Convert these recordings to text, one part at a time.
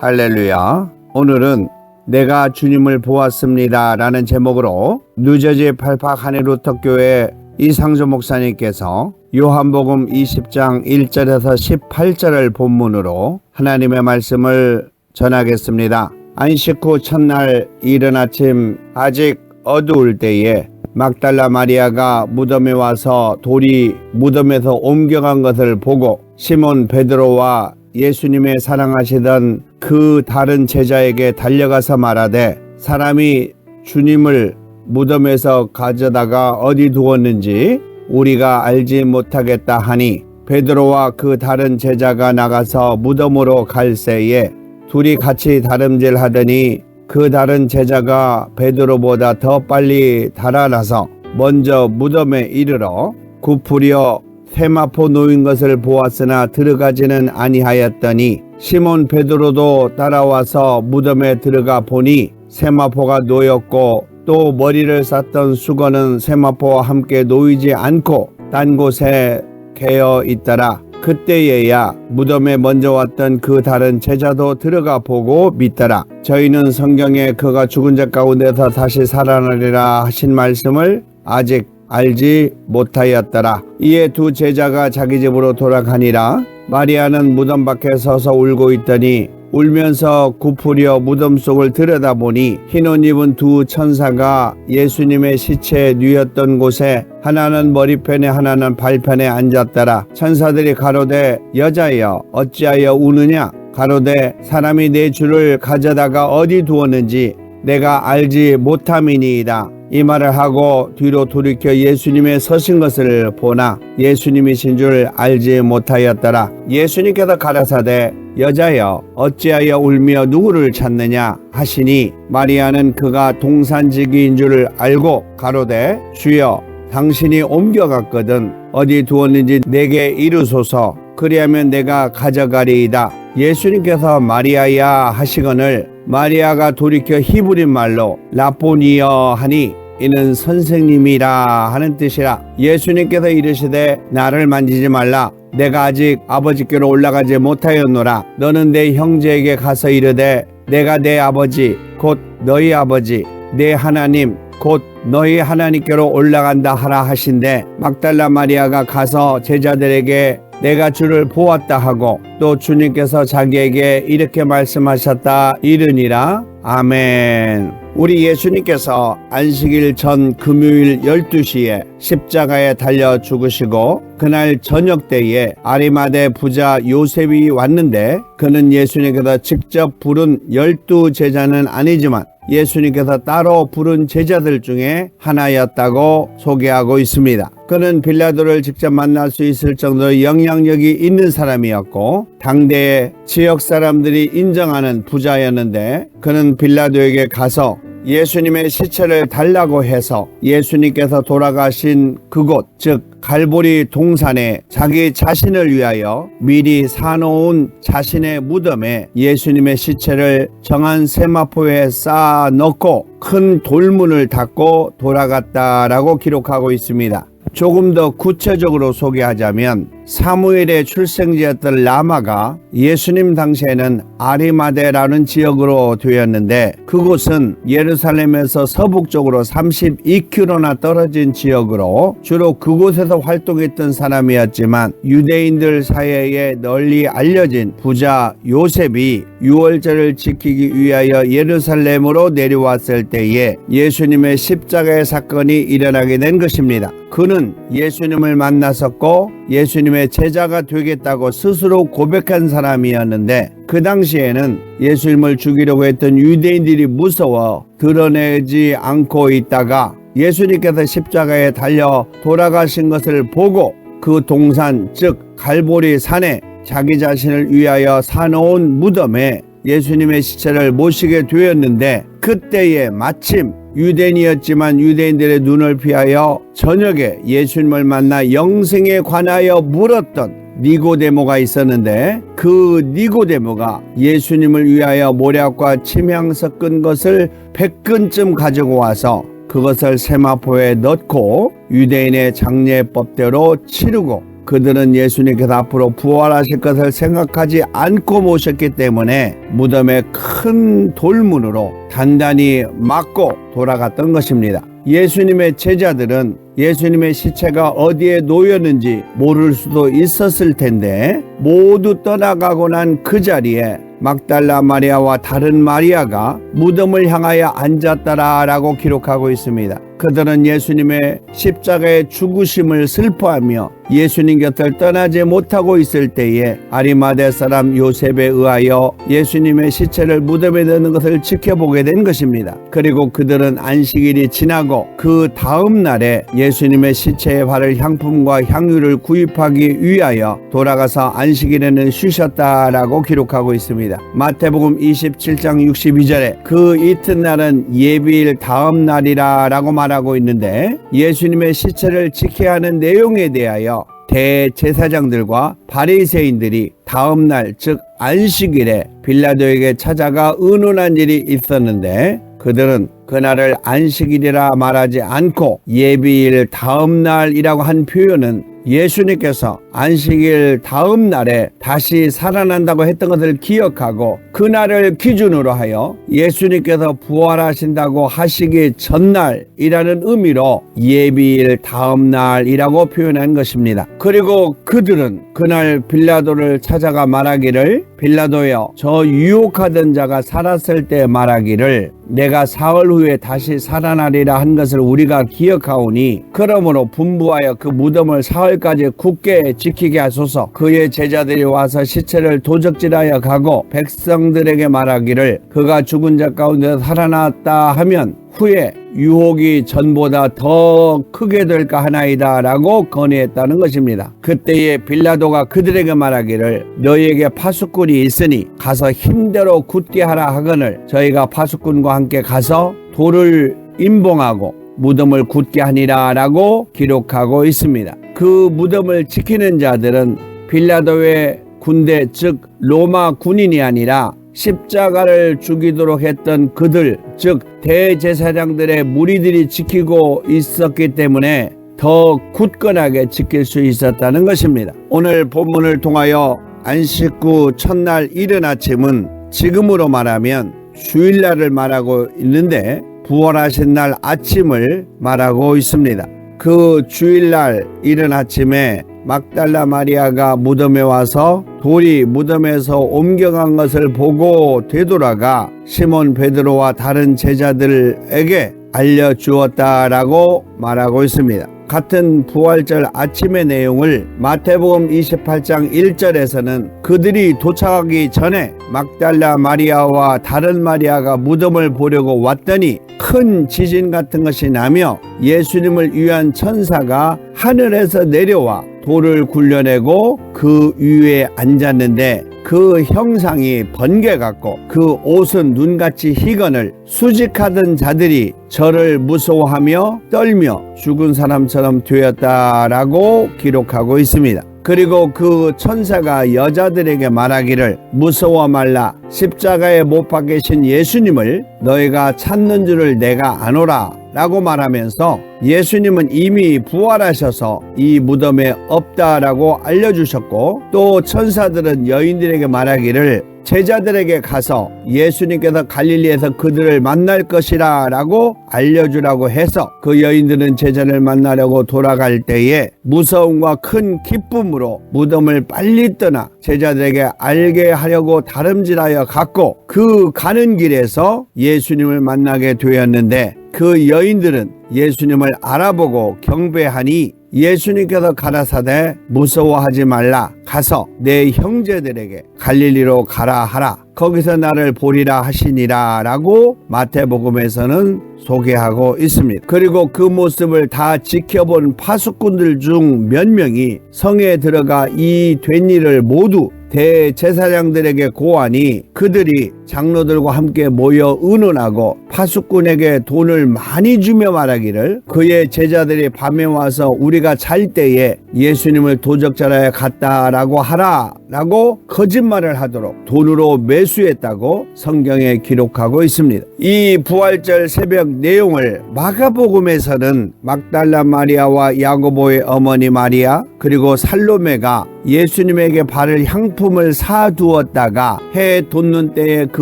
할렐루야. 오늘은 내가 주님을 보았습니다 라는 제목으로 뉴저지 팔팍 한해루터교회 이상조 목사님께서 요한복음 20장 1절에서 18절을 본문으로 하나님의 말씀을 전하겠습니다. 안식 후 첫날 이른 아침 아직 어두울 때에 막달라 마리아가 무덤에 와서 돌이 무덤에서 옮겨간 것을 보고 시몬 베드로와 예수님의 사랑하시던 그 다른 제자에게 달려가서 말하되 사람이 주님을 무덤에서 가져다가 어디 두었는지 우리가 알지 못하겠다 하니 베드로와 그 다른 제자가 나가서 무덤으로 갈 새에 둘이 같이 다름질하더니 그 다른 제자가 베드로보다 더 빨리 달아나서 먼저 무덤에 이르러 굽으려 세마포 놓인 것을 보았으나 들어가지는 아니하였더니 시몬 베드로도 따라와서 무덤에 들어가 보니 세마포가 놓였고 또 머리를 쌌던 수건은 세마포와 함께 놓이지 않고 딴 곳에 개어 있더라. 그때에야 무덤에 먼저 왔던 그 다른 제자도 들어가 보고 믿더라. 저희는 성경에 그가 죽은 자 가운데서 다시 살아나리라 하신 말씀을 아직 알지 못하였더라. 이에 두 제자가 자기 집으로 돌아가니라. 마리아는 무덤 밖에 서서 울고 있더니 울면서 굽으려 무덤 속을 들여다보니 흰 옷 입은 두 천사가 예수님의 시체에 누였던 곳에 하나는 머리편에 하나는 발편에 앉았더라. 천사들이 가로되 여자여 어찌하여 우느냐? 가로되 사람이 내 주를 가져다가 어디 두었는지 내가 알지 못함이니이다. 이 말을 하고 뒤로 돌이켜 예수님의 서신 것을 보나 예수님이신 줄 알지 못하였더라. 예수님께서 가라사대 여자여 어찌하여 울며 누구를 찾느냐 하시니 마리아는 그가 동산지기인 줄 알고 가로되 주여 당신이 옮겨갔거든 어디 두었는지 내게 이르소서 그리하면 내가 가져가리이다. 예수님께서 마리아야 하시거늘 마리아가 돌이켜 히브리 말로 라보니여 하니 이는 선생님이라 하는 뜻이라. 예수님께서 이르시되 나를 만지지 말라. 내가 아직 아버지께로 올라가지 못하였노라. 너는 내 형제에게 가서 이르되 내가 내 아버지 곧 너희 아버지 내 하나님 곧 너희 하나님께로 올라간다 하라 하신대. 막달라 마리아가 가서 제자들에게 내가 주를 보았다 하고 또 주님께서 자기에게 이렇게 말씀하셨다 이르니라. 아멘. 우리 예수님께서 안식일 전 금요일 12시에 십자가에 달려 죽으시고 그날 저녁 때에 아리마대 부자 요셉이 왔는데 그는 예수님께서 직접 부른 12제자는 아니지만 예수님께서 따로 부른 제자들 중에 하나였다고 소개하고 있습니다. 그는 빌라도를 직접 만날 수 있을 정도로 영향력이 있는 사람이었고 당대의 지역 사람들이 인정하는 부자였는데 그는 빌라도에게 가서 예수님의 시체를 달라고 해서 예수님께서 돌아가신 그곳 즉 갈보리 동산에 자기 자신을 위하여 미리 사놓은 자신의 무덤에 예수님의 시체를 정한 세마포에 쌓아 넣고 큰 돌문을 닫고 돌아갔다라고 기록하고 있습니다. 조금 더 구체적으로 소개하자면 사무엘의 출생지였던 라마가 예수님 당시에는 아리마대라는 지역으로 되었는데 그곳은 예루살렘에서 서북쪽으로 32km나 떨어진 지역으로 주로 그곳에서 활동했던 사람이었지만 유대인들 사이에 널리 알려진 부자 요셉이 유월절을 지키기 위하여 예루살렘으로 내려왔을 때에 예수님의 십자가의 사건이 일어나게 된 것입니다. 그는 예수님을 만났었고 예수님의 제자가 되겠다고 스스로 고백한 사람이었는데 그 당시에는 예수님을 죽이려고 했던 유대인들이 무서워 드러내지 않고 있다가 예수님께서 십자가에 달려 돌아가신 것을 보고 그 동산 즉 갈보리 산에 자기 자신을 위하여 사놓은 무덤에 예수님의 시체를 모시게 되었는데 그때에 마침 유대인이었지만 유대인들의 눈을 피하여 저녁에 예수님을 만나 영생에 관하여 물었던 니고데모가 있었는데 그 니고데모가 예수님을 위하여 모략과 침향 섞은 것을 100근쯤 가지고 와서 그것을 세마포에 넣고 유대인의 장례법대로 치르고 그들은 예수님께서 앞으로 부활하실 것을 생각하지 않고 모셨기 때문에 무덤에 큰 돌문으로 단단히 막고 돌아갔던 것입니다. 예수님의 제자들은 예수님의 시체가 어디에 놓였는지 모를 수도 있었을 텐데 모두 떠나가고 난 그 자리에 막달라 마리아와 다른 마리아가 무덤을 향하여 앉았다라고 기록하고 있습니다. 그들은 예수님의 십자가의 죽으심을 슬퍼하며 예수님 곁을 떠나지 못하고 있을 때에 아리마대 사람 요셉에 의하여 예수님의 시체를 무덤에 넣는 것을 지켜보게 된 것입니다. 그리고 그들은 안식일이 지나고 그 다음 날에 예수님의 시체에 바를 향품과 향유를 구입하기 위하여 돌아가서 안식일에는 쉬셨다라고 기록하고 있습니다. 마태복음 27장 62절에 그 이튿날은 예비일 다음 날이라고 말하고 있는데 예수님의 시체를 지켜야 하는 내용에 대하여 대제사장들과 바리새인들이 다음 날 즉 안식일에 빌라도에게 찾아가 의논한 일이 있었는데 그들은 그날을 안식일이라 말하지 않고 예비일 다음 날이라고 한 표현은 예수님께서 안식일 다음 날에 다시 살아난다고 했던 것을 기억하고 그날을 기준으로 하여 예수님께서 부활하신다고 하시기 전날이라는 의미로 예비일 다음 날이라고 표현한 것입니다. 그리고 그들은 그날 빌라도를 찾아가 말하기를 빌라도여 저 유혹하던 자가 살았을 때 말하기를 내가 사흘 후에 다시 살아나리라 한 것을 우리가 기억하오니 그러므로 분부하여 그 무덤을 사흘까지 굳게 지키게 하소서. 그의 제자들이 와서 시체를 도적질하여 가고 백성들에게 말하기를 그가 죽은 자 가운데 살아났다 하면 후에 유혹이 전보다 더 크게 될까 하나이다 라고 건의했다는 것입니다. 그때에 빌라도가 그들에게 말하기를 너희에게 파수꾼이 있으니 가서 힘대로 굳게 하라 하거늘 저희가 파수꾼과 함께 가서 돌을 임봉하고 무덤을 굳게 하니라 라고 기록하고 있습니다. 그 무덤을 지키는 자들은 빌라도의 군대 즉 로마 군인이 아니라 십자가를 죽이도록 했던 그들 즉 대제사장들의 무리들이 지키고 있었기 때문에 더 굳건하게 지킬 수 있었다는 것입니다. 오늘 본문을 통하여 안식 후 첫날 이른 아침은 지금으로 말하면 주일날을 말하고 있는데 부활하신 날 아침을 말하고 있습니다. 그 주일날 이른 아침에 막달라 마리아가 무덤에 와서 돌이 무덤에서 옮겨간 것을 보고 되돌아가 시몬 베드로와 다른 제자들에게 알려주었다라고 말하고 있습니다. 같은 부활절 아침의 내용을 마태복음 28장 1절에서는 그들이 도착하기 전에 막달라 마리아와 다른 마리아가 무덤을 보려고 왔더니 큰 지진 같은 것이 나며 예수님을 위한 천사가 하늘에서 내려와 돌을 굴려내고 그 위에 앉았는데 그 형상이 번개 같고 그 옷은 눈같이 희건을 수직하던 자들이 저를 무서워하며 떨며 죽은 사람처럼 되었다라고 기록하고 있습니다. 그리고 그 천사가 여자들에게 말하기를 무서워 말라 십자가에 못 박히신 예수님을 너희가 찾는 줄을 내가 아노라 라고 말하면서 예수님은 이미 부활하셔서 이 무덤에 없다라고 알려주셨고 또 천사들은 여인들에게 말하기를 제자들에게 가서 예수님께서 갈릴리에서 그들을 만날 것이라 라고 알려주라고 해서 그 여인들은 제자를 만나려고 돌아갈 때에 무서움과 큰 기쁨으로 무덤을 빨리 떠나 제자들에게 알게 하려고 다름질하여 갔고 그 가는 길에서 예수님을 만나게 되었는데 그 여인들은 예수님을 알아보고 경배하니 예수님께서 가라사대 무서워하지 말라 가서 내 형제들에게 갈릴리로 가라 하라 거기서 나를 보리라 하시니라 라고 마태복음에서는 소개하고 있습니다. 그리고 그 모습을 다 지켜본 파수꾼들 중 몇 명이 성에 들어가 이 된 일을 모두 대제사장들에게 고하니 그들이 장로들과 함께 모여 의논하고 파수꾼에게 돈을 많이 주며 말하기를 그의 제자들이 밤에 와서 우리가 잘 때에 예수님을 도적질하여 갔다라고 하라 라고 거짓말을 하도록 돈으로 매수했다고 성경에 기록하고 있습니다. 이 부활절 새벽 내용을 마가복음에서는 막달라 마리아와 야고보의 어머니 마리아 그리고 살로메가 예수님에게 바를 향품을 사두었다가 해 돋는 때에 그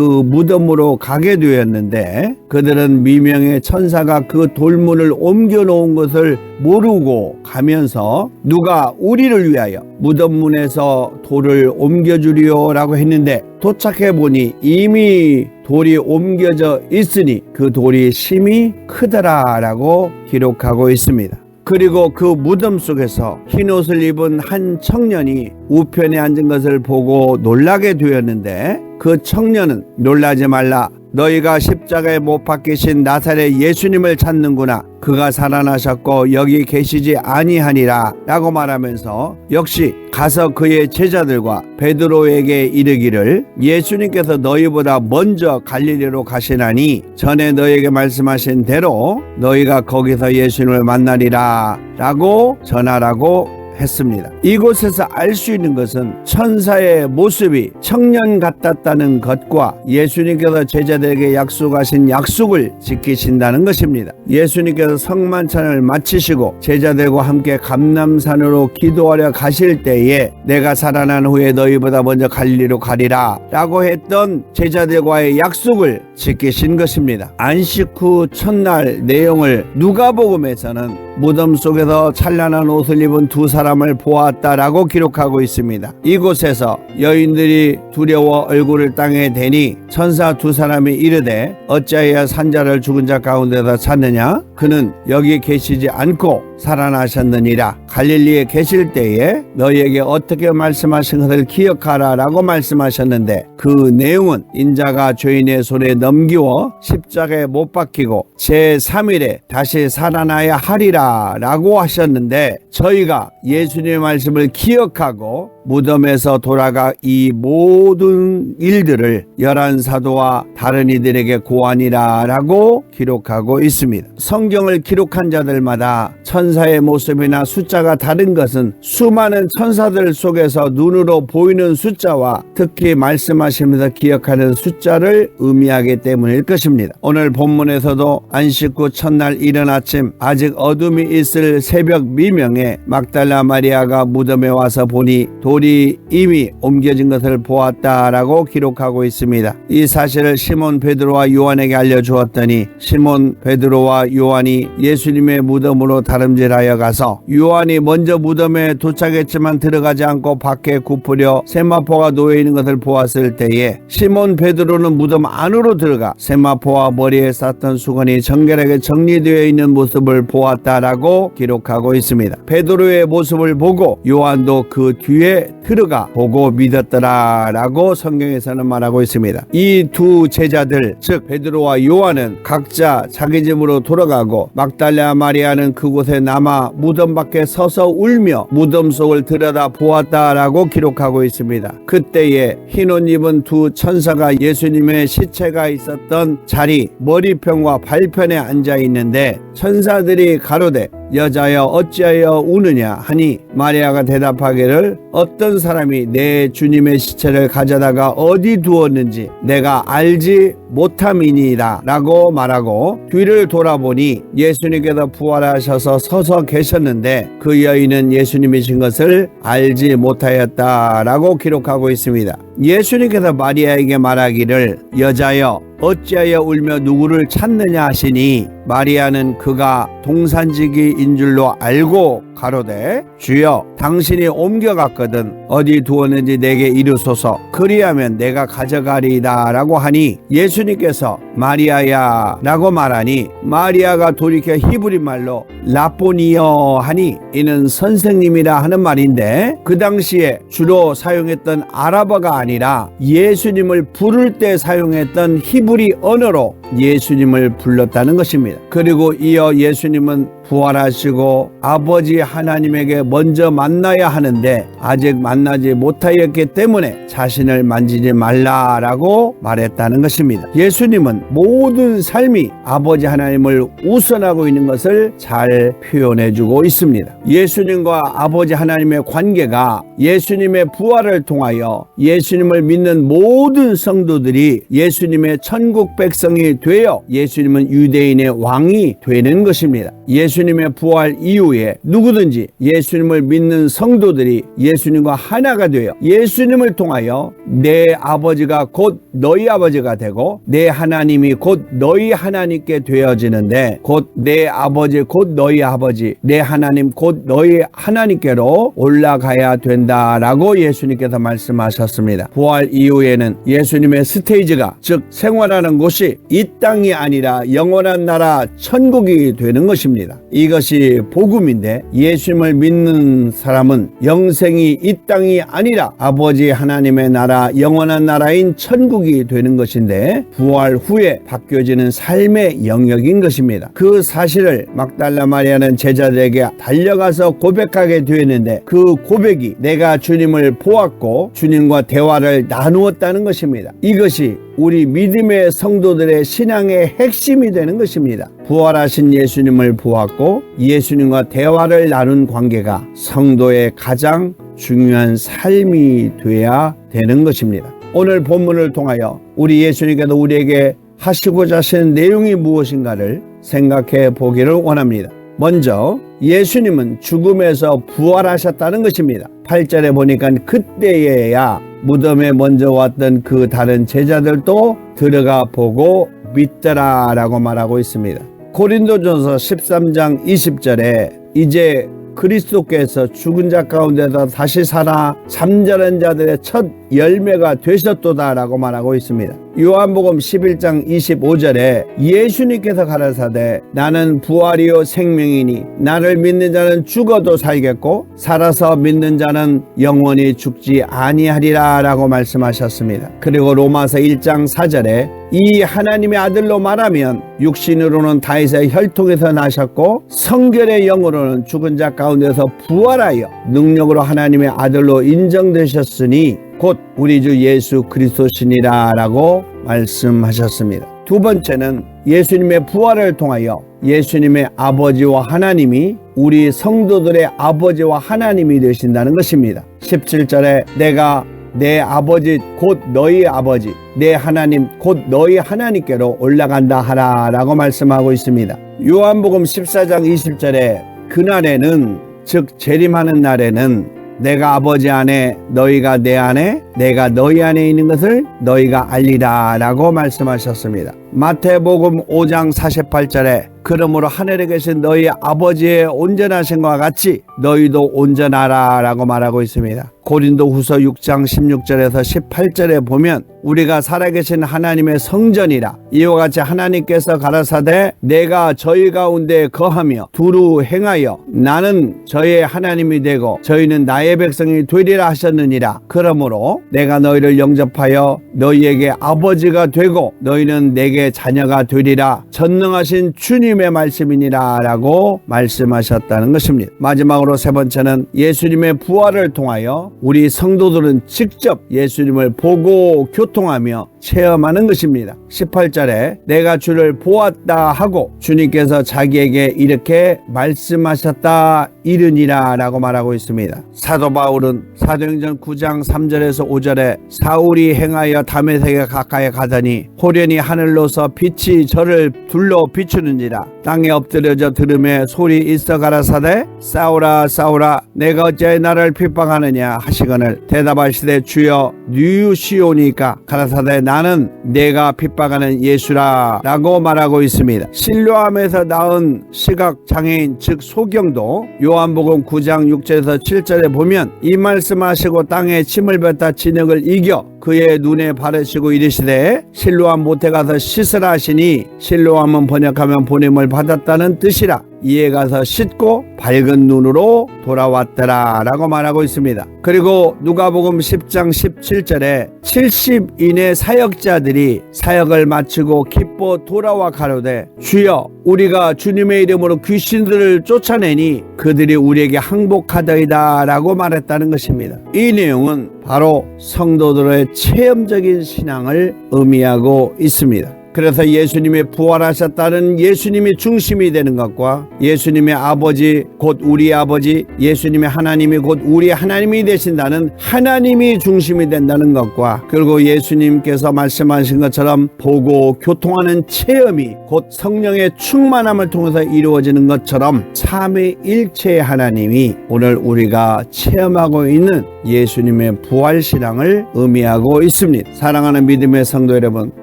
무덤으로 가게 되었는데 그들은 미명의 천사가 그 돌문을 옮겨 놓은 것을 모르고 가면서 누가 우리를 위하여 무덤문에서 돌을 옮겨주리요 라고 했는데 도착해 보니 이미 돌이 옮겨져 있으니 그 돌이 심히 크더라 라고 기록하고 있습니다. 그리고 그 무덤 속에서 흰옷을 입은 한 청년이 우편에 앉은 것을 보고 놀라게 되었는데 그 청년은 놀라지 말라. 너희가 십자가에 못 박히신 나사렛 예수님을 찾는구나. 그가 살아나셨고 여기 계시지 아니하니라 라고 말하면서 역시 가서 그의 제자들과 베드로에게 이르기를 예수님께서 너희보다 먼저 갈릴리로 가시나니 전에 너희에게 말씀하신 대로 너희가 거기서 예수님을 만나리라 라고 전하라고 했습니다. 이곳에서 알 수 있는 것은 천사의 모습이 청년 같았다는 것과 예수님께서 제자들에게 약속하신 약속을 지키신다는 것입니다. 예수님께서 성만찬을 마치시고 제자들과 함께 감람산으로 기도하려 가실 때에 내가 살아난 후에 너희보다 먼저 갈릴리로 가리라 라고 했던 제자들과의 약속을 지키신 것입니다. 안식 후 첫날 내용을 누가복음에서는 무덤 속에서 찬란한 옷을 입은 두 사람을 보았다라고 기록하고 있습니다. 이곳에서 여인들이 두려워 얼굴을 땅에 대니 천사 두 사람이 이르되 어찌하여 산자를 죽은 자 가운데서 찾느냐? 그는 여기 계시지 않고 살아나셨느니라. 갈릴리에 계실 때에 너희에게 어떻게 말씀하신 것을 기억하라 라고 말씀하셨는데 그 내용은 인자가 죄인의 손에 넘기워 십자가에 못 박히고 제3일에 다시 살아나야 하리라 라고 하셨는데 저희가 예수님의 말씀을 기억하고 무덤에서 돌아가 이 모든 일들을 11사도와 다른 이들에게 고하니라 라고 기록하고 있습니다. 성경을 기록한 자들마다 천사의 모습이나 숫자가 다른 것은 수많은 천사들 속에서 눈으로 보이는 숫자와 특히 말씀하시면서 기억하는 숫자를 의미하기 때문일 것입니다. 오늘 본문에서도 안식 후 첫날 이른 아침 아직 어둠이 있을 새벽 미명에 막달라 마리아가 무덤에 와서 보니 돌이 이미 옮겨진 것을 보았다라고 기록하고 있습니다. 이 사실을 시몬 베드로와 요한에게 알려주었더니 시몬 베드로와 요한이 예수님의 무덤으로 다름질하여 가서 요한이 먼저 무덤에 도착했지만 들어가지 않고 밖에 굽으려 세마포가 놓여 있는 것을 보았을 때에 시몬 베드로는 무덤 안으로 들어가 세마포와 머리에 쌌던 수건이 정결하게 정리되어 있는 모습을 보았다라고 기록하고 있습니다. 베드로의 모습을 보고 요한도 그 뒤에 들어가 보고 믿었더라라고 성경에서는 말하고 있습니다. 이 두 제자들 즉 베드로와 요한은 각자 자기 집으로 돌아가고 막달라 마리아는 그곳에 남아 무덤 밖에 서서 울며 무덤 속을 들여다 보았다라고 기록하고 있습니다. 그때에 흰옷 입은 두 천사가 예수님의 시체가 있었던 자리 머리편과 발편에 앉아 있는데 천사들이 가로되 여자여 어찌하여 우느냐 하니 마리아가 대답하기를 어떤 사람이 내 주님의 시체를 가져다가 어디 두었는지 내가 알지 못함이니라 라고 말하고 뒤를 돌아보니 예수님께서 부활하셔서 서서 계셨는데 그 여인은 예수님이신 것을 알지 못하였다라고 기록하고 있습니다. 예수님께서 마리아에게 말하기를 여자여 어찌하여 울며 누구를 찾느냐 하시니 마리아는 그가 동산지기인 줄로 알고 가로되 주여 당신이 옮겨갔거든 어디 두었는지 내게 이르소서 그리하면 내가 가져가리이다 라고 하니 예수님께서 마리아야 라고 말하니 마리아가 돌이켜 히브리 말로 라보니여 하니 이는 선생님이라 하는 말인데 그 당시에 주로 사용했던 아랍어가 아니라 예수님을 부를 때 사용했던 히브리 언어로 예수님을 불렀다는 것입니다. 그리고 이어 예수님은 부활하시고 아버지 하나님에게 먼저 만나야 하는데 아직 만나지 못하였기 때문에 자신을 만지지 말라라고 말했다는 것입니다. 예수님은 모든 삶이 아버지 하나님을 우선하고 있는 것을 잘 표현해주고 있습니다. 예수님과 아버지 하나님의 관계가 예수님의 부활을 통하여 예수님을 믿는 모든 성도들이 예수님의 천국 백성이 되어 예수님은 유대인의 왕이 되는 것입니다. 예수님의 부활 이후에 누구든지 예수님을 믿는 성도들이 예수님과 하나가 되어 예수님을 통하여 내 아버지가 곧 너희 아버지가 되고 내 하나님이 곧 너희 하나님께 되어지는데 곧 내 아버지 곧 너희 아버지 내 하나님 곧 너희 하나님께로 올라가야 된다라고 예수님께서 말씀하셨습니다. 부활 이후에는 예수님의 스테이지가 즉 생활하는 곳이 이 땅이 아니라 영원한 나라 천국이 되는 것입니다. 이것이 복음인데 예수님을 믿는 사람은 영생이 이 땅이 아니라 아버지 하나님의 나라 영원한 나라인 천국이 되는 것인데 부활 후에 바뀌어지는 삶의 영역인 것입니다. 그 사실을 막달라 마리아는 제자들에게 달려가서 고백하게 되었는데 그 고백이 내가 주님을 보았고 주님과 대화를 나누었다는 것입니다. 이것이 우리 믿음의 성도들의 신앙의 핵심이 되는 것입니다. 부활하신 예수님을 보았고 예수님과 대화를 나눈 관계가 성도의 가장 중요한 삶이 되어야 되는 것입니다. 오늘 본문을 통하여 우리 예수님께서 우리에게 하시고자 하시는 내용이 무엇인가를 생각해 보기를 원합니다. 먼저 예수님은 죽음에서 부활하셨다는 것입니다. 8절에 보니까 그때에야 무덤에 먼저 왔던 그 다른 제자들도 들어가 보고 믿더라 라고 말하고 있습니다. 고린도전서 13장 20절에 이제 그리스도께서 죽은 자 가운데서 다시 살아 잠자는 자들의 첫 열매가 되셨도다 라고 말하고 있습니다. 요한복음 11장 25절에 예수님께서 가라사대 나는 부활이요 생명이니 나를 믿는 자는 죽어도 살겠고 살아서 믿는 자는 영원히 죽지 아니하리라 라고 말씀하셨습니다. 그리고 로마서 1장 4절에 이 하나님의 아들로 말하면 육신으로는 다윗의 혈통에서 나셨고 성결의 영으로는 죽은 자 가운데서 부활하여 능력으로 하나님의 아들로 인정되셨으니 곧 우리 주 예수 그리스도시니라 라고 말씀하셨습니다. 두 번째는 예수님의 부활을 통하여 예수님의 아버지와 하나님이 우리 성도들의 아버지와 하나님이 되신다는 것입니다. 17절에 내가 내 아버지 곧 너희 아버지 내 하나님 곧 너희 하나님께로 올라간다 하라 라고 말씀하고 있습니다. 요한복음 14장 20절에 그날에는 즉 재림하는 날에는 내가 아버지 안에 너희가 내 안에 내가 너희 안에 있는 것을 너희가 알리라 라고 말씀하셨습니다. 마태복음 5장 48절에 그러므로 하늘에 계신 너희 아버지의 온전하신과 같이 너희도 온전하라 라고 말하고 있습니다. 고린도후서 6장 16절에서 18절에 보면 우리가 살아계신 하나님의 성전이라 이와 같이 하나님께서 가라사대 내가 저희 가운데 거하며 두루 행하여 나는 저의 하나님이 되고 저희는 나의 백성이 되리라 하셨느니라. 그러므로 내가 너희를 영접하여 너희에게 아버지가 되고 너희는 내게 자녀가 되리라 전능하신 주님의 말씀이니라 라고 말씀하셨다는 것입니다. 마지막으로 세 번째는 예수님의 부활을 통하여 우리 성도들은 직접 예수님을 보고 교통하며 체험하는 것입니다. 18절에 내가 주를 보았다 하고 주님께서 자기에게 이렇게 말씀하셨다 이르니라 라고 말하고 있습니다. 사도 바울은 사도행전 9장 3절에서 5절에 사울이 행하여 다메섹에 가까이 가더니 호련히 하늘로서 빛이 저를 둘러 비추는지라 땅에 엎드려져 들음에 소리 있어 가라사대 싸우라 싸우라 내가 어찌하여 나를 핍박하느냐 하시거늘 대답하시되 주여 누이시오니까 가라사대 나는 내가 핍박하는 예수라 라고 말하고 있습니다. 실로암에서 낳은 시각장애인 즉 소경도 요한복음 9장 6절에서 7절에 보면 이 말씀하시고 땅에 침을 뱉다 진흙을 이겨 그의 눈에 바르시고 이르시되 실로암 못에 가서 씻으라 하시니 실로암은 번역하면 보냄을 받았다는 뜻이라. 이에 가서 씻고 밝은 눈으로 돌아왔더라 라고 말하고 있습니다. 그리고 누가복음 10장 17절에 70인의 사역자들이 사역을 마치고 기뻐 돌아와 가로되 주여 우리가 주님의 이름으로 귀신들을 쫓아내니 그들이 우리에게 항복하더이다 라고 말했다는 것입니다. 이 내용은 바로 성도들의 체험적인 신앙을 의미하고 있습니다. 그래서 예수님이 부활하셨다는 예수님이 중심이 되는 것과 예수님의 아버지 곧 우리 아버지, 예수님의 하나님이 곧 우리 하나님이 되신다는 하나님이 중심이 된다는 것과, 그리고 예수님께서 말씀하신 것처럼 보고 교통하는 체험이 곧 성령의 충만함을 통해서 이루어지는 것처럼 삼위일체의 하나님이 오늘 우리가 체험하고 있는 예수님의 부활신앙을 의미하고 있습니다. 사랑하는 믿음의 성도 여러분,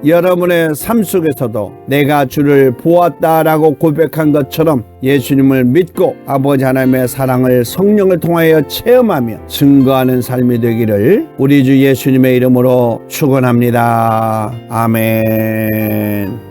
여러분의 삶 속에서도 내가 주를 보았다라고 고백한 것처럼 예수님을 믿고 아버지 하나님의 사랑을 성령을 통하여 체험하며 증거하는 삶이 되기를 우리 주 예수님의 이름으로 축원합니다. 아멘.